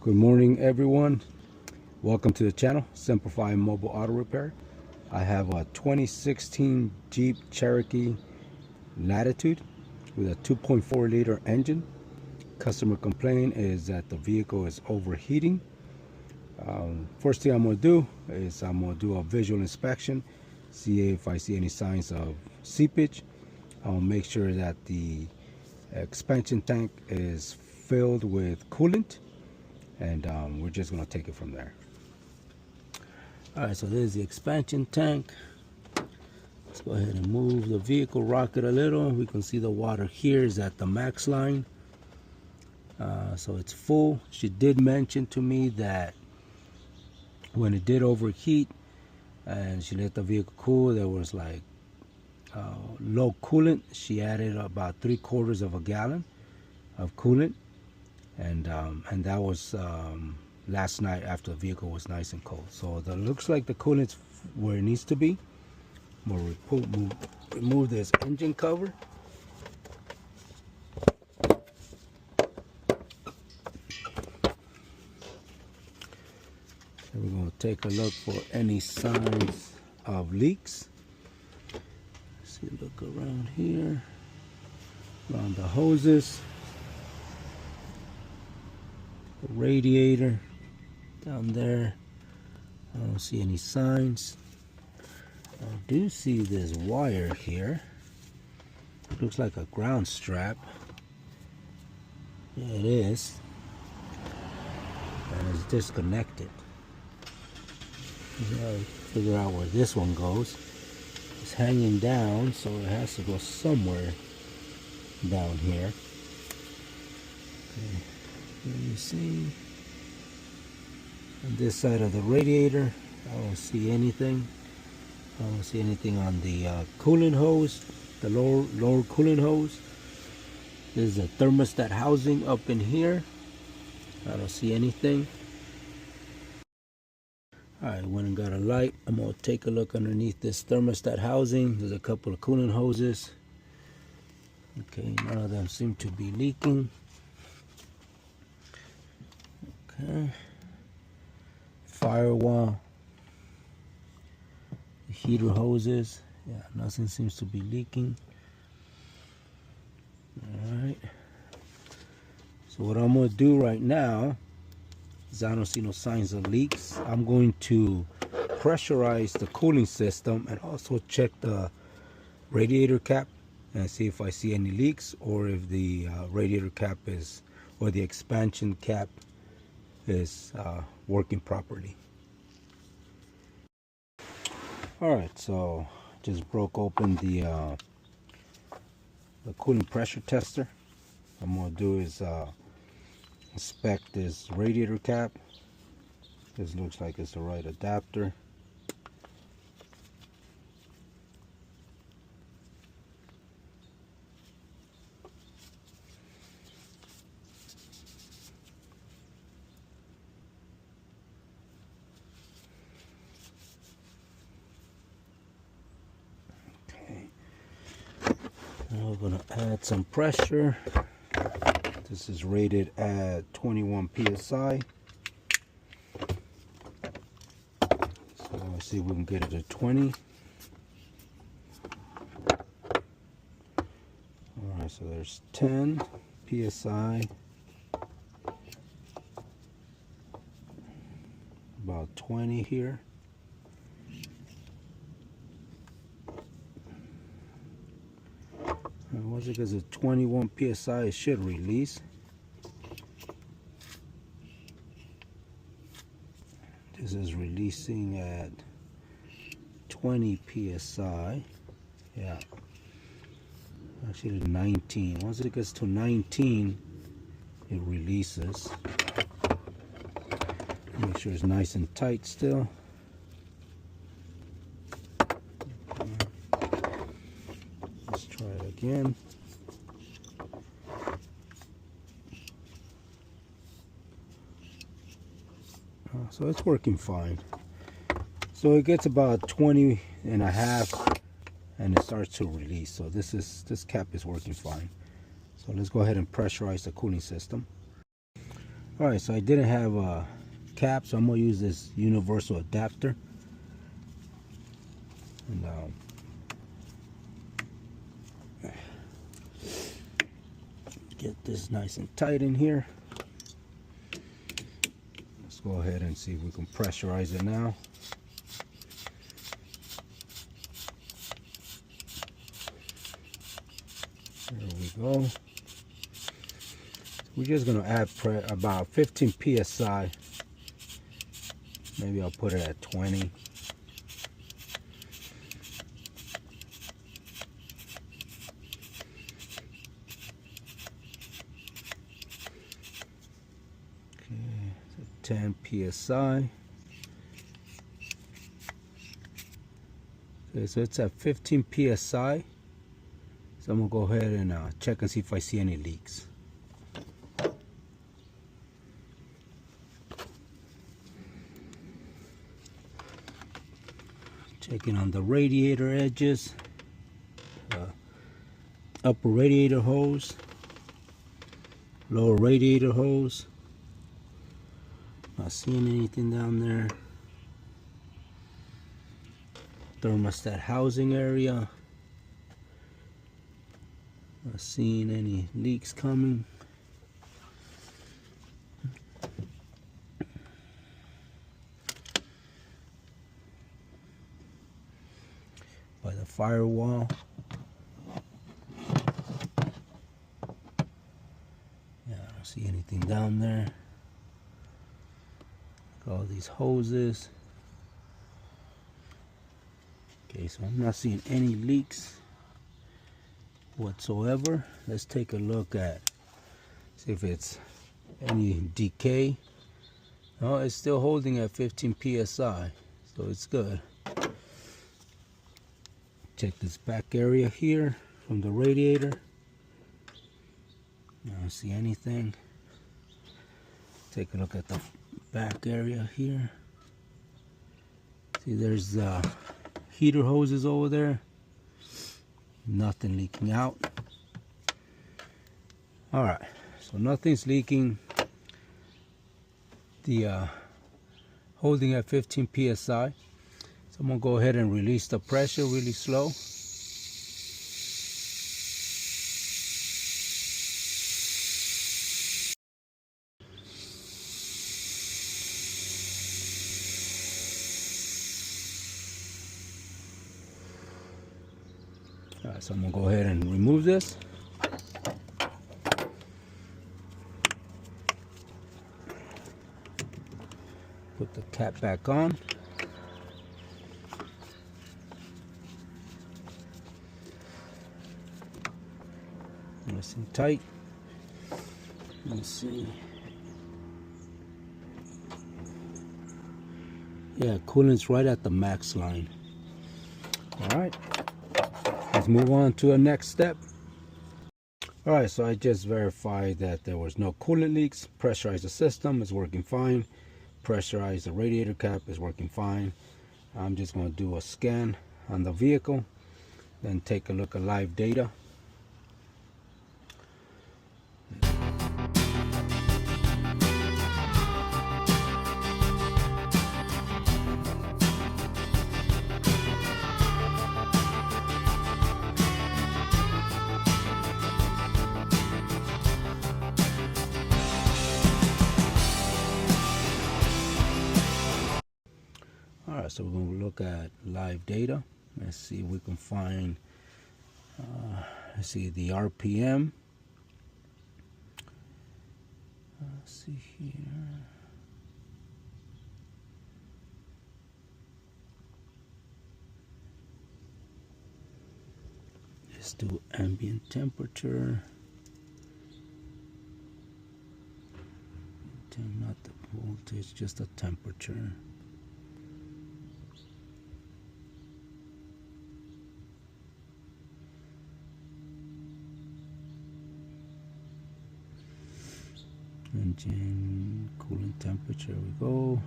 Good morning, everyone. Welcome to the channel, SemperFi Mobile Auto Repair. I have a 2016 Jeep Cherokee Latitude with a 2.4 liter engine. Customer complaint is that the vehicle is overheating. First thing I'm going to do is I'm going to do a visual inspection, see if I see any signs of seepage. I'll make sure that the expansion tank is filled with coolant, and we're just going to take it from there. All right, so there's the expansion tank. Let's go ahead and move the vehicle, rock it a little. We can see the water here is at the max line. So it's full. She did mention to me that when it did overheat and she let the vehicle cool, there was like low coolant. She added about 3/4 of a gallon of coolant, and that was last night after the vehicle was nice and cold. So that looks like the coolant's where it needs to be. I'm gonna remove this engine cover. And we're going to take a look for any signs of leaks. See, look around here, around the hoses, the radiator down there. I don't see any signs. I do see this wire here. It looks like a ground strap. Yeah, it is. And it's disconnected. You gotta figure out where this one goes. It's hanging down, so it has to go somewhere down here. Okay. Let me see. On this side of the radiator, I don't see anything. I don't see anything on the coolant hose, the lower coolant hose. There's a thermostat housing up in here. I don't see anything. Alright, went and got a light. I'm going to take a look underneath this thermostat housing. There's a couple of coolant hoses. Okay, none of them seem to be leaking. Okay. Firewall. Heater hoses. Yeah, nothing seems to be leaking. Alright. So what I'm going to do right now, I don't see no signs of leaks. I'm going to pressurize the cooling system and also check the radiator cap and see if I see any leaks, or if the radiator cap is, or the expansion cap is working properly. Alright, so just broke open the cooling pressure tester. What I'm going to do is inspect this radiator cap. This looks like it's the right adapter. Okay. Now we're going to add some pressure. This is rated at 21 psi. So let's see if we can get it to 20. Alright, so there's 10 psi. About 20 here. And once it gets to 21 psi, it should release. This is releasing at 20 psi. Yeah, actually 19. Once it gets to 19, it releases. Make sure it's nice and tight still. Let's try it again. So it's working fine. So it gets about 20 and a half and it starts to release. So this cap is working fine. So let's go ahead and pressurize the cooling system. Alright, so I didn't have a cap, so I'm going to use this universal adapter. And get this nice and tight in here. Let's go ahead and see if we can pressurize it now. There we go. We're just going to add about 15 psi. Maybe I'll put it at 20. Okay, so 10 psi. Okay, so it's at 15 psi. So I'm going to go ahead and check and see if I see any leaks. Checking on the radiator edges, upper radiator hose, lower radiator hose. Not seeing anything down there. Thermostat housing area. Not seeing any leaks coming. By the firewall. Yeah, I don't see anything down there. Look at all these hoses. Okay, so I'm not seeing any leaks whatsoever. Let's take a look at, see if it's any decay. No, it's still holding at 15 psi, so it's good. Check this back area here from the radiator. I don't see anything. Take a look at the back area here. See, there's heater hoses over there. Nothing leaking out. Alright, so nothing's leaking. The holding at 15 psi. So I'm going to go ahead and release the pressure really slow. Alright, so I'm going to go ahead and remove this. Put the cap back on. Nice and tight. Let's see. Yeah, coolant's right at the max line. Alright. Let's move on to the next step. Alright, so I just verified that there was no coolant leaks. Pressurized the system, it's working fine. Pressurized the radiator cap, is working fine. I'm just going to do a scan on the vehicle, then take a look at live data. Alright, so we're going to look at live data. Let's see if we can find, let's see the RPM. Let's see here. Let's do ambient temperature. Not the voltage, just the temperature. Engine, coolant temperature, we go.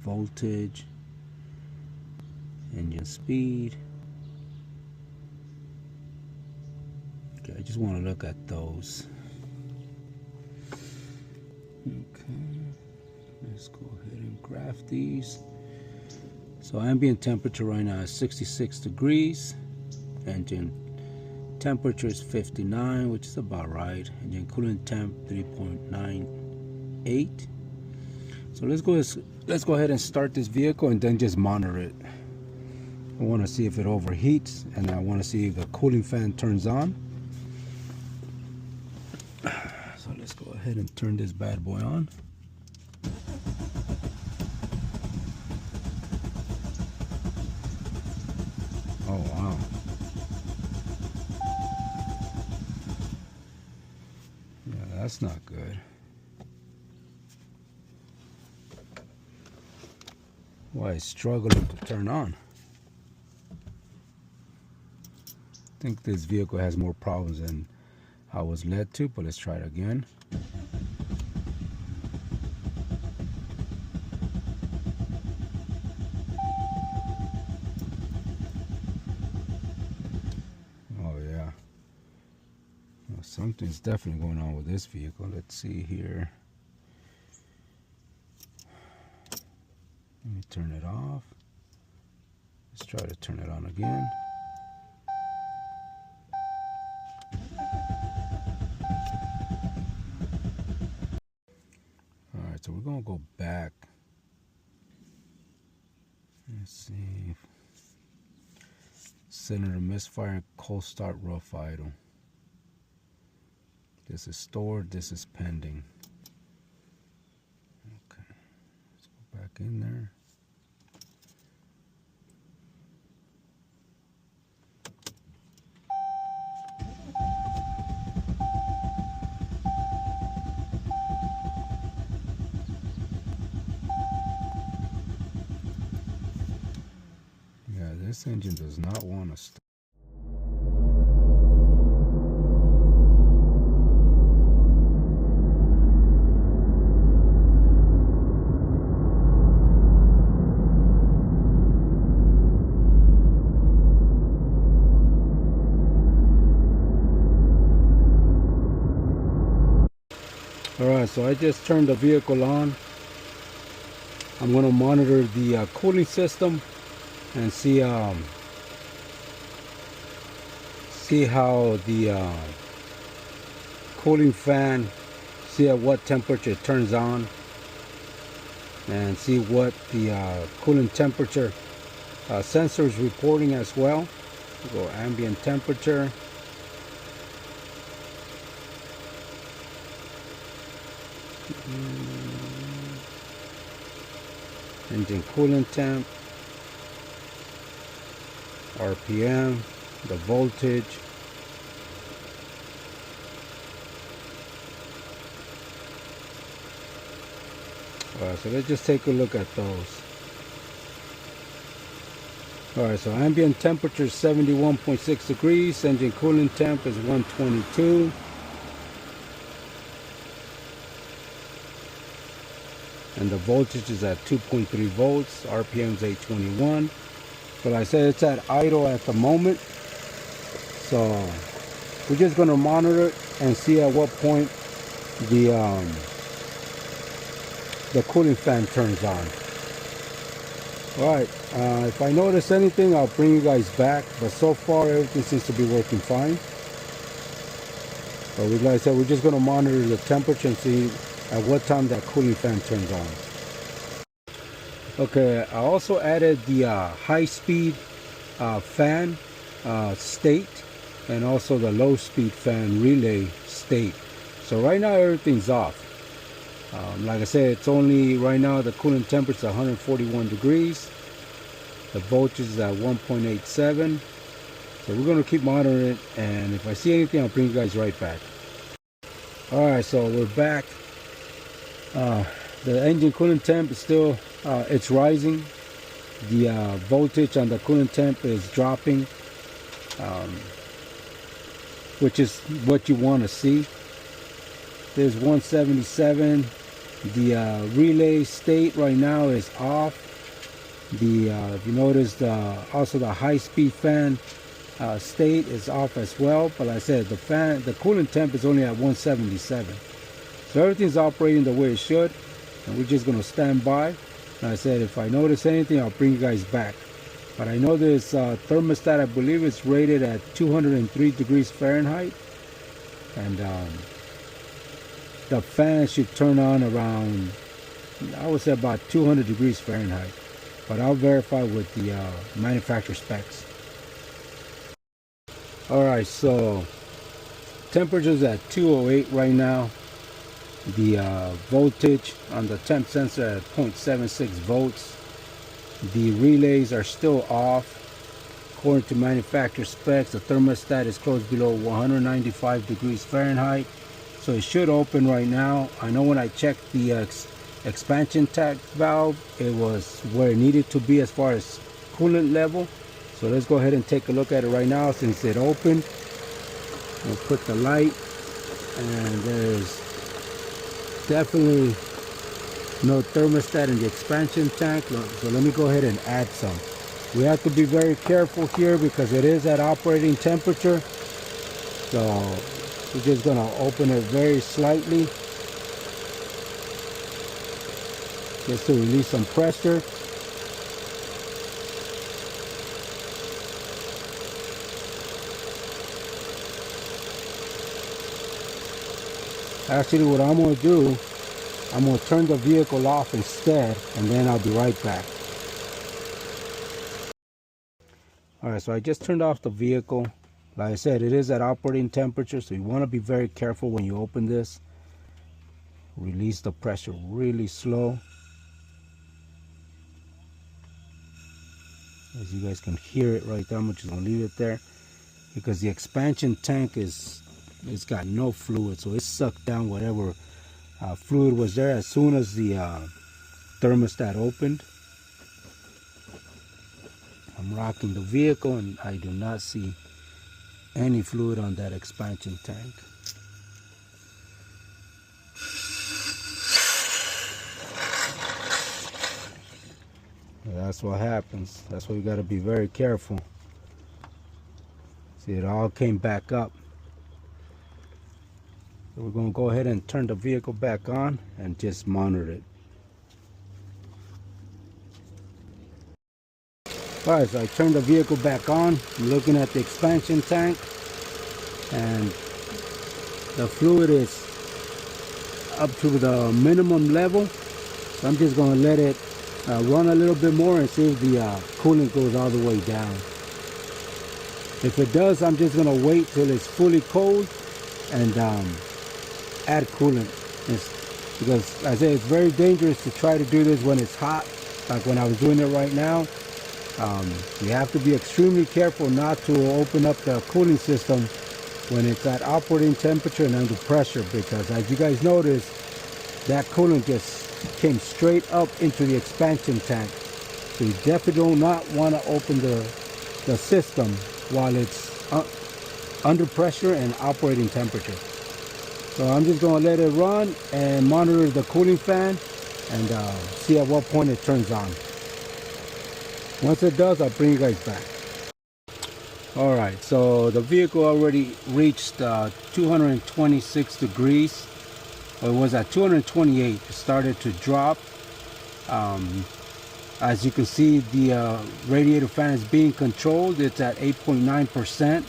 Voltage, engine speed. Okay, I just want to look at those. Okay, let's go ahead and graph these. So ambient temperature right now is 66 degrees. Engine temperature is 59, which is about right. Engine coolant temp 3.98. So let's go ahead and start this vehicle and then just monitor it. I want to see if it overheats, and I want to see if the cooling fan turns on. So let's go ahead and turn this bad boy on. Oh wow. Yeah, that's not good. Why it's struggling to turn on? I think this vehicle has more problems than I was led to, but let's try it again. Oh yeah. Well, something's definitely going on with this vehicle. Let's see here. Let me turn it off. Let's try to turn it on again. Alright, so we're going to go back. Let's see. Cylinder misfire, cold start, rough idle. This is stored, this is pending. Okay, let's go back in there. Yeah, this engine does not want to start. Alright, so I just turned the vehicle on. I'm going to monitor the cooling system and see how the cooling fan, see at what temperature it turns on, and see what the coolant temperature sensor is reporting as well. We'll go ambient temperature. Engine coolant temp, RPM, the voltage, alright, so let's just take a look at those. Alright, so ambient temperature is 71.6 degrees, engine coolant temp is 122. And the voltage is at 2.3 volts, RPM is 821. But like I said, it's at idle at the moment. So we're just going to monitor it and see at what point the cooling fan turns on. Alright, if I notice anything, I'll bring you guys back. But so far, everything seems to be working fine. But like I said, we're just going to monitor the temperature and see at what time that cooling fan turns on. Okay, I also added the high-speed fan state and also the low-speed fan relay state. So right now everything's off. Like I said, it's only right now the coolant temperature is 141 degrees. The voltage is at 1.87. So we're going to keep monitoring it, and if I see anything, I'll bring you guys right back. Alright, so we're back. The engine coolant temp is still, it's rising. The voltage on the coolant temp is dropping, which is what you want to see. There's 177. The relay state right now is off. The if you notice, also the high-speed fan state is off as well. But like I said, the coolant temp is only at 177. So everything's operating the way it should, and we're just going to stand by. And I said, if I notice anything, I'll bring you guys back. But I know this thermostat, I believe it's rated at 203 degrees Fahrenheit. And the fan should turn on around, I would say about 200 degrees Fahrenheit. But I'll verify with the manufacturer specs. Alright, so temperature's at 208 right now. The voltage on the temp sensor at 0.76 volts. The relays are still off. According to manufacturer specs, the thermostat is closed below 195 degrees Fahrenheit. So it should open right now. I know when I checked the expansion tank valve, it was where it needed to be as far as coolant level. So let's go ahead and take a look at it right now since it opened. We'll put the light, and there's definitely no thermostat in the expansion tank. So let me go ahead and add some. We have to be very careful here because it is at operating temperature. So we're just going to open it very slightly just to release some pressure. Actually, what I'm going to do, I'm going to turn the vehicle off instead, and then I'll be right back. Alright, so I just turned off the vehicle. Like I said, it is at operating temperature, so you want to be very careful when you open this. Release the pressure really slow. As you guys can hear it right there, I'm just going to leave it there. Because the expansion tank it's got no fluid, so it sucked down whatever fluid was there as soon as the thermostat opened. I'm rocking the vehicle and I do not see any fluid on that expansion tank. That's what happens. That's why you got to be very careful. See, it all came back up. So we're going to go ahead and turn the vehicle back on and just monitor it. Alright, so I turned the vehicle back on. I'm looking at the expansion tank, and the fluid is up to the minimum level. So I'm just going to let it run a little bit more and see if the coolant goes all the way down. If it does, I'm just going to wait till it's fully cold and add coolant. Because I say it's very dangerous to try to do this when it's hot, like when I was doing it right now. You have to be extremely careful not to open up the cooling system when it's at operating temperature and under pressure, because as you guys notice, that coolant just came straight up into the expansion tank. So you definitely do not want to open the system while it's under pressure and operating temperature. So I'm just going to let it run and monitor the cooling fan and see at what point it turns on. Once it does, I'll bring you guys back. Alright, so the vehicle already reached 226 degrees. Well, it was at 228. It started to drop. As you can see, the radiator fan is being controlled. It's at 8.9%.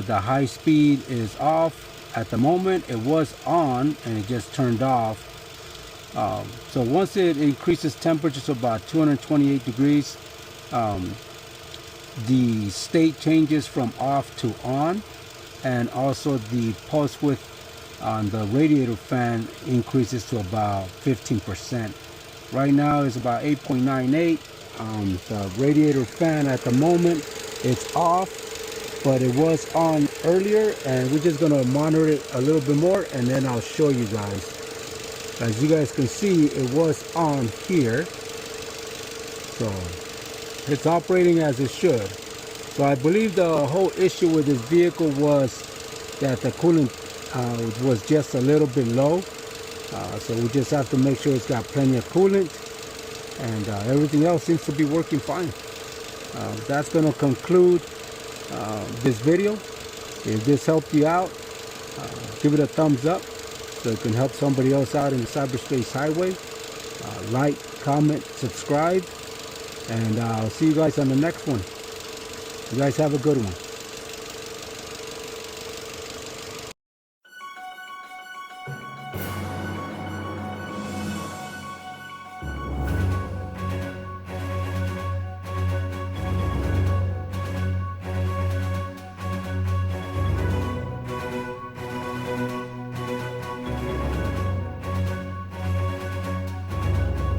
The high speed is off. At the moment, it was on and it just turned off. So once it increases temperature to about 228 degrees, the state changes from off to on, and also the pulse width on the radiator fan increases to about 15%. Right now it's about 8.98. The radiator fan at the moment, it's off, but it was on earlier, and we're just gonna monitor it a little bit more and then I'll show you guys. As you guys can see, it was on here, so it's operating as it should. So I believe the whole issue with this vehicle was that the coolant was just a little bit low. So we just have to make sure it's got plenty of coolant, and everything else seems to be working fine. That's going to conclude this video. If this helped you out, give it a thumbs up. so it can help somebody else out in the cyberspace highway. Like, comment, subscribe, and I'll see you guys on the next one. You guys have a good one.